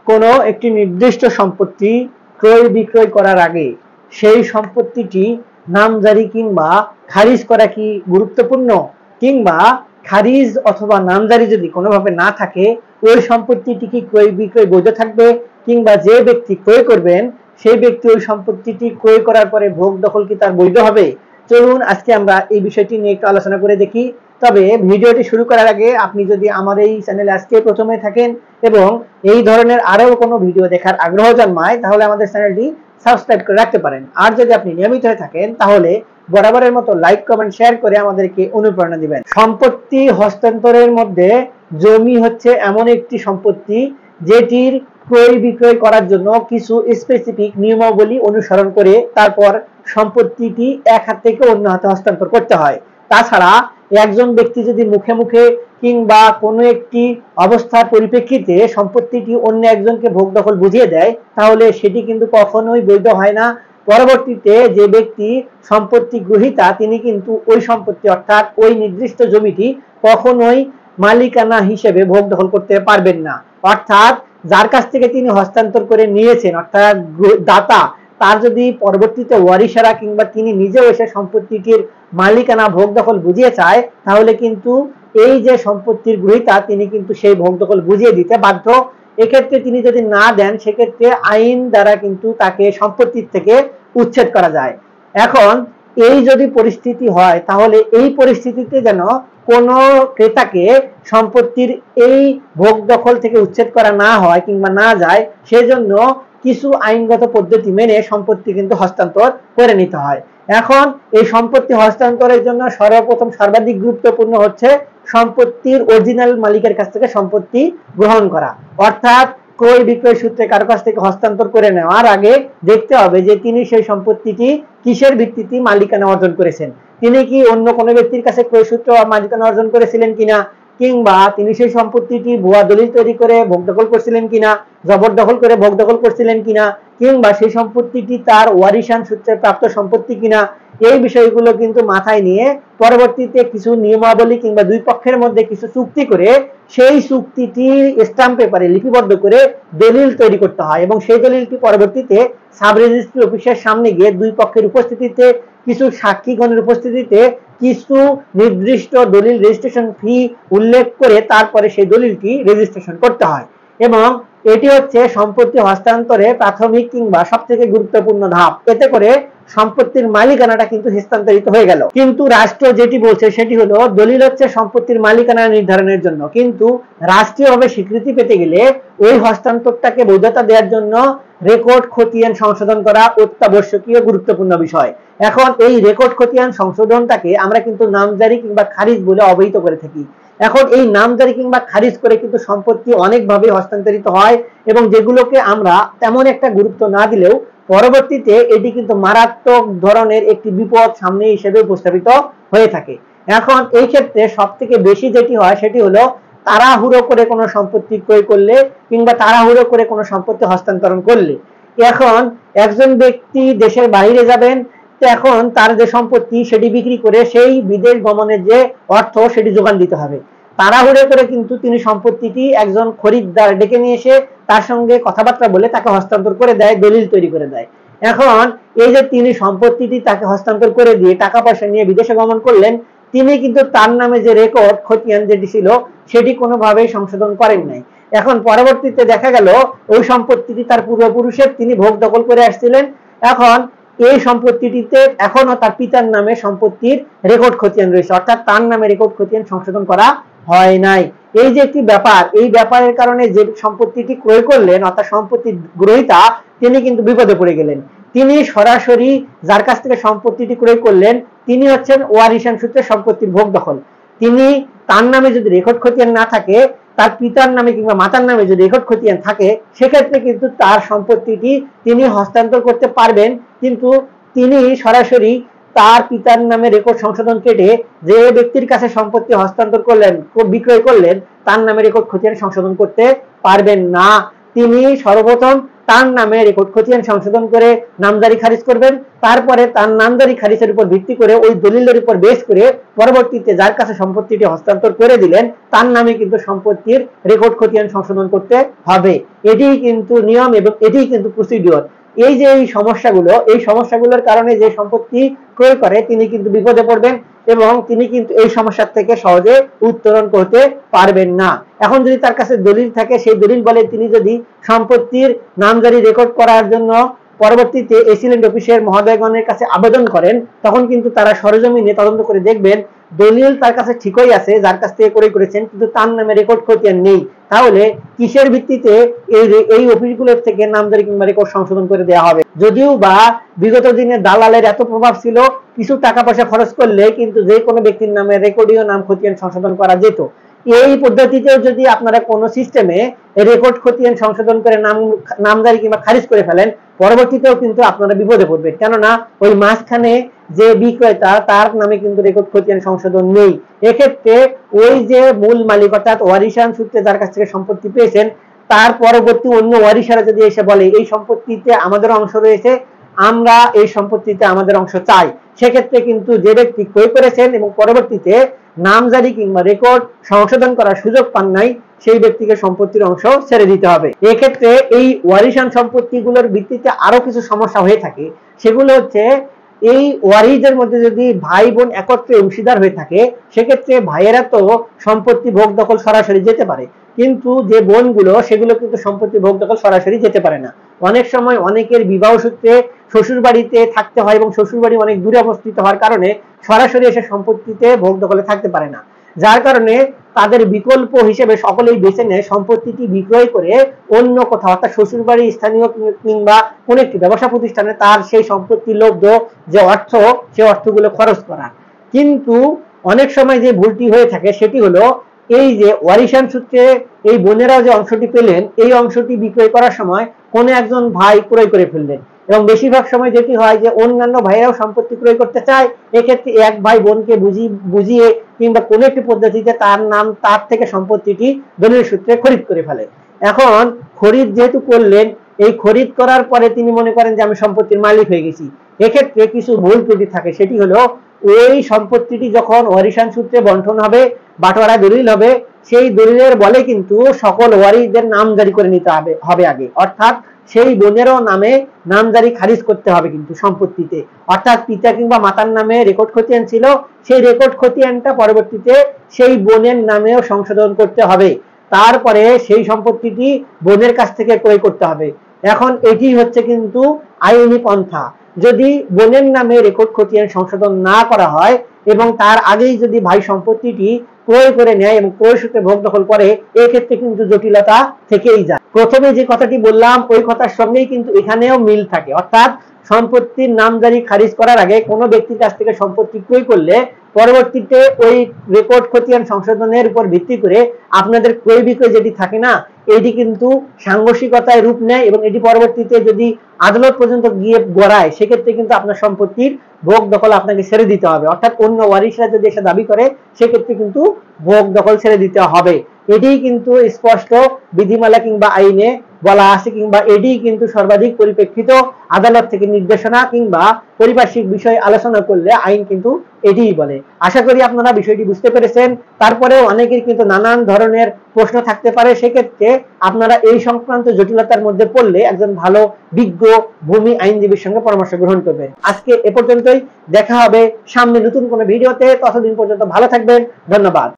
কোনো একটি নির্দিষ্ট সম্পত্তি ক্রয় বিক্রয় করার আগে সেই সম্পত্তিটি নামজারি কিংবা খারিজ করা কি গুরুত্বপূর্ণ, কিংবা খারিজ অথবা নামজারি যদি কোনোভাবে না থাকে ওই সম্পত্তিটি কি ক্রয় বিক্রয় বৈধ থাকবে, কিংবা যে ব্যক্তি ক্রয় করবেন সেই ব্যক্তি ওই সম্পত্তিটি ক্রয় করার পরে ভোগ দখল কি তার বৈধ হবে। চলুন আজকে আমরা এই বিষয়টি নিয়ে একটু আলোচনা করে দেখি। তবে ভিডিওটি শুরু করার আগে আপনি যদি আমার এই চ্যানেলে আজকে প্রথমে থাকেন এবং এই ধরনের আরো কোনো ভিডিও দেখার আগ্রহ জন্মায় তাহলে আমাদের চ্যানেলটি সাবস্ক্রাইব করে রাখতে পারেন। আর যদি আপনি নিয়মিত হয়ে থাকেন তাহলে বরাবরের মতো লাইক কমেন্ট শেয়ার করে আমাদেরকে অনুপ্রেরণা দিবেন। সম্পত্তি হস্তান্তরের মধ্যে জমি হচ্ছে এমন একটি সম্পত্তি যেটির ক্রয় বিক্রয় করার জন্য কিছু স্পেসিফিক নিয়মাবলী অনুসরণ করে তারপর সম্পত্তিটি এক হাত থেকে অন্য হাতে হস্তান্তর করতে হয়। তাছাড়া একজন ব্যক্তি যদি মুখে মুখে কিংবা কোনো একটি অবস্থার পরিপ্রেক্ষিতে সম্পত্তিটি অন্য একজনকে ভোগ দখল বুঝিয়ে দেয় তাহলে সেটি কিন্তু কখনোই বৈধ হয় না। পরবর্তীতে যে ব্যক্তি সম্পত্তি গ্রহীতা তিনি কিন্তু ওই সম্পত্তি অর্থাৎ ওই নির্দিষ্ট জমিটি কখনোই মালিকানা হিসেবে ভোগ দখল করতে পারবেন না। অর্থাৎ যার কাছ থেকে তিনি হস্তান্তর করে নিয়েছেন অর্থাৎ দাতা তার যদি পরবর্তীতে ওয়ারিশারা কিংবা তিনি নিজেও এসে সম্পত্তিটির মালিকানা ভোগ দখল বুঝিয়ে চায় তাহলে কিন্তু এই যে সম্পত্তির গ্রহীতা তিনি কিন্তু সেই ভোগ দখল বুঝিয়ে দিতে বাধ্য। এক্ষেত্রে তিনি যদি না দেন সেক্ষেত্রে আইন দ্বারা কিন্তু তাকে সম্পত্তির থেকে উচ্ছেদ করা যায়। এখন এই যদি পরিস্থিতি হয় তাহলে এই পরিস্থিতিতে যেন কোনো ক্রেতাকে সম্পত্তির এই ভোগ দখল থেকে উচ্ছেদ করা না হয় কিংবা না যায় সেজন্য কিছু আইনগত পদ্ধতি মেনে সম্পত্তি কিন্তু হস্তান্তর করে নিতে হয়। এখন এই সম্পত্তি হস্তান্তরের জন্য সর্বপ্রথম সর্বাধিক গুরুত্বপূর্ণ হচ্ছে সম্পত্তির অরিজিনাল মালিকের কাছ থেকে সম্পত্তি গ্রহণ করা। অর্থাৎ ক্রয় বিক্রয় সূত্রে কারো কাছ থেকে হস্তান্তর করে নেওয়ার আগে দেখতে হবে যে তিনি সেই সম্পত্তিটি কিসের ভিত্তিতে মালিকানা অর্জন করেছেন। তিনি কি অন্য কোনো ব্যক্তির কাছে ক্রয় সূত্রে মালিকানা অর্জন করেছিলেন কিনা, কিংবা তিনি সেই সম্পত্তিটি ভুয়া দলিল তৈরি করে ভোগ দখল করছিলেন কিনা, জবরদখল করে ভোগ দখল করছিলেন কিনা, কিংবা সেই সম্পত্তিটি তার ওয়ারিশান সূত্রে প্রাপ্ত সম্পত্তি কিনা। এই বিষয়গুলো কিন্তু মাথায় নিয়ে পরবর্তীতে কিছু নিয়মাবলী কিংবা দুই পক্ষের মধ্যে কিছু চুক্তি করে সেই চুক্তিটি স্ট্যাম্প পেপারে লিপিবদ্ধ করে দলিল তৈরি করতে হয় এবং সেই দলিলটি পরবর্তীতে সাব রেজিস্ট্রি অফিসের সামনে গিয়ে দুই পক্ষের উপস্থিতিতে কিছু সাক্ষীগণের উপস্থিতিতে কিছু নির্দিষ্ট দলিল রেজিস্ট্রেশন ফি উল্লেখ করে তারপরে সেই দলিলটি রেজিস্ট্রেশন করতে হয়। এবং এটি হচ্ছে সম্পত্তি হস্তান্তরে প্রাথমিক কিংবা সবথেকে গুরুত্বপূর্ণ ধাপ। এতে করে সম্পত্তির মালিকানাটা কিন্তু হস্তান্তরিত হয়ে গেল। কিন্তু রাষ্ট্র যেটি বলছে সেটি হলো দলিল হচ্ছে সম্পত্তির মালিকানা নির্ধারণের জন্য, কিন্তু রাষ্ট্রীয়ভাবে স্বীকৃতি পেতে গেলে ওই হস্তান্তরটাকে বৈধতা দেওয়ার জন্য রেকর্ড খতিয়ান সংশোধন করা অত্যাবশ্যকীয় গুরুত্বপূর্ণ বিষয়। এখন এই রেকর্ড খতিয়ান সংশোধনটাকে আমরা কিন্তু নামজারি কিংবা খারিজ বলে অবহিত করে থাকি। এখন এই নামজারি কিংবা খারিজ করে কিন্তু সম্পত্তি অনেকভাবে হস্তান্তরিত হয় এবং যেগুলোকে আমরা তেমন একটা গুরুত্ব না দিলেও পরবর্তীতে এটি কিন্তু মারাত্মক ধরনের একটি বিপদ সামনে হিসেবে উপস্থাপিত হয়ে থাকে। এখন এই ক্ষেত্রে সব থেকে বেশি যেটি হয় সেটি হলো তাড়াহুড়ো করে কোনো সম্পত্তি ক্রয় করলে কিংবা তাড়াহুড়ো করে কোনো সম্পত্তি হস্তান্তরণ করলে। এখন একজন ব্যক্তি দেশের বাইরে যাবেন, এখন তার যে সম্পত্তি সেটি বিক্রি করে সেই বিদেশ গমনের যে অর্থ সেটি যোগান দিতে হবে। তাড়াহুড়ো করে কিন্তু তিনি সম্পত্তিটি একজন খরিদ্দার ডেকে নিয়ে এসে তার সঙ্গে কথাবার্তা বলে তাকে হস্তান্তর করে দেয়, দলিল তৈরি করে দেয়। এখন এই যে তিনি সম্পত্তিটি তাকে হস্তান্তর করে দিয়ে টাকা পয়সা নিয়ে বিদেশে গমন করলেন, তিনি কিন্তু তার নামে যে রেকর্ড খতিয়ান যেটি ছিল সেটি কোনোভাবেই সংশোধন করেন নাই। এখন পরবর্তীতে দেখা গেল ওই সম্পত্তিটি তার পূর্বপুরুষের, তিনি ভোগ দখল করে আসছিলেন। এখন এই সম্পত্তিটিতে এখনো তার পিতার নামে সম্পত্তির রেকর্ড খতিয়ান রয়েছে, অর্থাৎ তার নামে রেকর্ড খতিয়ান সংশোধন করা হয় নাই। এই যে একটি ব্যাপার, এই ব্যাপারের কারণে যে সম্পত্তিটি ক্রয় করলেন অর্থাৎ সম্পত্তির গ্রহীতা তিনি কিন্তু বিপদে পড়ে গেলেন। তিনি সরাসরি যার কাছ থেকে সম্পত্তিটি ক্রয় করলেন তিনি হচ্ছেন ওয়ারিশান সূত্রে সম্পত্তির ভোগ দখল। তিনি তার নামে যদি রেকর্ড খতিয়ান না থাকে, তার পিতার নামে কিংবা মাতার নামে যদি রেকর্ড খতিয়ান থাকে সেক্ষেত্রে কিন্তু তার সম্পত্তিটি তিনি হস্তান্তর করতে পারবেন, কিন্তু তিনি সরাসরি তার পিতার নামে রেকর্ড সংশোধন কেটে যে ব্যক্তির কাছে সম্পত্তি হস্তান্তর করলেন বিক্রয় করলেন তার নামে রেকর্ড খতিয়ান সংশোধন করতে পারবেন না। তিনি সর্বপ্রথম তার নামে রেকর্ড খতিয়ান সংশোধন করে নামজারি খারিজ করবেন। তারপরে তার নামজারি খারিজের উপর ভিত্তি করে ওই দলিলের উপর বেস করে পরবর্তীতে যার কাছে সম্পত্তিটি হস্তান্তর করে দিলেন তার নামে কিন্তু সম্পত্তির রেকর্ড খতিয়ান সংশোধন করতে হবে। এটিই কিন্তু নিয়ম এবং এটিই কিন্তু প্রসিডিওর। এই যে এই সমস্যাগুলোর কারণে যে সম্পত্তি ক্রয় করে তিনি কিন্তু বিপদে পড়বেন এবং তিনি কিন্তু এই সমস্যার থেকে সহজে উত্তরণ করতে পারবেন না। এখন যদি তার কাছে দলিল থাকে, সেই দলিল বলে তিনি যদি সম্পত্তির নামজারি রেকর্ড করার জন্য পরবর্তীতে এসিলেন্ট অফিসের মহোদয়গণের কাছে আবেদন করেন, তখন কিন্তু তারা সরেজমিনে তদন্ত করে দেখবেন দলিল তার কাছে ঠিকই আছে যার কাছ থেকে ক্রয় করেছেন, কিন্তু তার নামে রেকর্ড খতিয়ান নেই। তাহলে কিসের ভিত্তিতে এই অফিসগুলোর থেকে নামজারি কিংবা রেকর্ড সংশোধন করে দেওয়া হবে? যদিও বা বিগত দিনে দালালের এত প্রভাব ছিল, কিছু টাকা পয়সা খরচ করলে কিন্তু যে কোনো ব্যক্তির নামে রেকর্ডীয় নাম খতিয়ান সংশোধন করা যেত। এই পদ্ধতিতেও যদি আপনারা কোনো সিস্টেমে রেকর্ড খতিয়ান সংশোধন করে নামজারি কিংবা খারিজ করে ফেলেন, পরবর্তীতেও কিন্তু আপনারা বিপদে পড়বেন, কেননা ওই মাঝখানে যে বিক্রেতা তার নামে কিন্তু রেকর্ড খতিয়ান সংশোধন নেই। এক্ষেত্রে ওই যে মূল মালিক অর্থাৎ ওয়ারিশান সূত্রে যার কাছ থেকে সম্পত্তি পেয়েছেন, তার পরবর্তী অন্য ওয়ারিশারা যদি এসে বলে এই সম্পত্তিতে আমাদের অংশ রয়েছে, আমরা এই সম্পত্তিতে আমাদের অংশ চাই, সেক্ষেত্রে কিন্তু যে ব্যক্তি ক্রয় করেছেন এবং পরবর্তীতে নামজারি কিংবা রেকর্ড সংশোধন করার সুযোগ পান নাই, সেই ব্যক্তিকে সম্পত্তির অংশ ছেড়ে দিতে হবে। এক্ষেত্রে এই ওয়ারিশান সম্পত্তিগুলোর ভিত্তিতে আরো কিছু সমস্যা হয়ে থাকে। সেগুলো হচ্ছে, এই ওয়ারিশদের মধ্যে যদি ভাই বোন একত্রে অংশীদার হয়ে থাকে, সেক্ষেত্রে ভাইয়েরা তো সম্পত্তি ভোগ দখল সরাসরি যেতে পারে, কিন্তু যে বোনগুলো সেগুলো কিন্তু সম্পত্তি ভোগ দখল সরাসরি যেতে পারে না। অনেক সময় অনেকের বিবাহ সূত্রে শ্বশুর বাড়িতে থাকতে হয় এবং শ্বশুর বাড়ি অনেক দূরে অবস্থিত হওয়ার কারণে সরাসরি এসে সম্পত্তিতে ভোগ দখলে থাকতে পারে না, যার কারণে তাদের বিকল্প হিসেবে সকলেই বেছে নেয় সম্পত্তিটি বিক্রয় করে অন্য কোথাও অর্থাৎ শ্বশুর বাড়ির স্থানীয় কিংবা কোন একটি ব্যবসা প্রতিষ্ঠানে তার সেই সম্পত্তির লব্ধ যে অর্থ, সে অর্থগুলো খরচ করা। কিন্তু অনেক সময় যে ভুলটি হয়ে থাকে সেটি হলো, এই যে ওয়ারিশান সূত্রে এই বোনেরা যে অংশটি পেলেন, এই অংশটি বিক্রয় করার সময় কোন একজন ভাই ক্রয় করে ফেললেন এবং বেশিরভাগ সময় যেটি হয় যে অন্যান্য ভাইয়েরাও সম্পত্তি ক্রয় করতে চায়। এক্ষেত্রে এক ভাই বোনকে বুঝিয়ে কিংবা কোনো একটি পদ্ধতিতে তার থেকে সম্পত্তিটি দলিল সূত্রে খরিদ করে ফেলে। এখন খরিদ যেহেতু করলেন, এই খরিদ করার পরে তিনি মনে করেন যে আমি সম্পত্তির মালিক হয়ে গেছি। এক্ষেত্রে কিছু ভুল ত্রুটি থাকে, সেটি হলো ওই সম্পত্তিটি যখন ওয়ারিশান সূত্রে বন্টন হবে, বাটোয়ারা দলিল হবে, সেই দলিলের বলে কিন্তু সকল ওয়ারিশদের নামজারি করে নিতে হবে আগে, অর্থাৎ সেই বোনেরও নামে নামজারি খারিজ করতে হবে কিন্তু সম্পত্তিতে। অর্থাৎ পিতা কিংবা মাতার নামে রেকর্ড খতিয়ান ছিল, সেই রেকর্ড খতিয়ানটা পরবর্তীতে সেই বোনের নামেও সংশোধন করতে হবে, তারপরে সেই সম্পত্তিটি বোনের কাছ থেকে ক্রয় করতে হবে। এখন এটি হচ্ছে কিন্তু আইনি পন্থা। যদি বোনের নামে রেকর্ড খতিয়ান সংশোধন না করা হয় এবং তার আগেই যদি ভাই সম্পত্তিটি ক্রয় করে নেয় এবং ক্রয় সূত্রে ভোগ দখল করে, এক্ষেত্রে কিন্তু জটিলতা থেকেই যায়। প্রথমে যে কথাটি বললাম ওই কথার সঙ্গেই কিন্তু এখানেও মিল থাকে, অর্থাৎ সম্পত্তির নামজারি খারিজ করার আগে কোনো ব্যক্তির কাছ থেকে সম্পত্তি ক্রয় করলে পরবর্তীতে ওই রেকর্ড খতিয়ান সংশোধনের উপর ভিত্তি করে আপনাদের ক্রয় বিক্রয় যেটি থাকে না, এটি কিন্তু সাংঘর্ষিকতায় রূপ নেয় এবং এটি পরবর্তীতে যদি আদালত পর্যন্ত গিয়ে গড়ায়, সেক্ষেত্রে কিন্তু আপনার সম্পত্তির ভোগ দখল আপনাকে ছেড়ে দিতে হবে। অর্থাৎ অন্য ওয়ারিশরা যদি এসে দাবি করে, সেক্ষেত্রে কিন্তু ভোগ দখল ছেড়ে দিতে হবে। এটিই কিন্তু স্পষ্ট বিধিমালা কিংবা আইনে বলা আছে, কিংবা এটিই কিন্তু সর্বাধিক পরিপ্রেক্ষিত আদালত থেকে নির্দেশনা কিংবা পারিপার্শ্বিক বিষয় আলোচনা করলে আইন কিন্তু এটিই বলে। আশা করি আপনারা বিষয়টি বুঝতে পেরেছেন। তারপরেও অনেকের কিন্তু নানান ধরনের প্রশ্ন থাকতে পারে, সেক্ষেত্রে আপনারা এই সংক্রান্ত জটিলতার মধ্যে পড়লে একজন ভালো বিজ্ঞ ভূমি আইনজীবীর সঙ্গে পরামর্শ গ্রহণ করবেন। আজকে এ পর্যন্তই, দেখা হবে সামনে নতুন কোনো ভিডিওতে। ততদিন পর্যন্ত ভালো থাকবেন, ধন্যবাদ।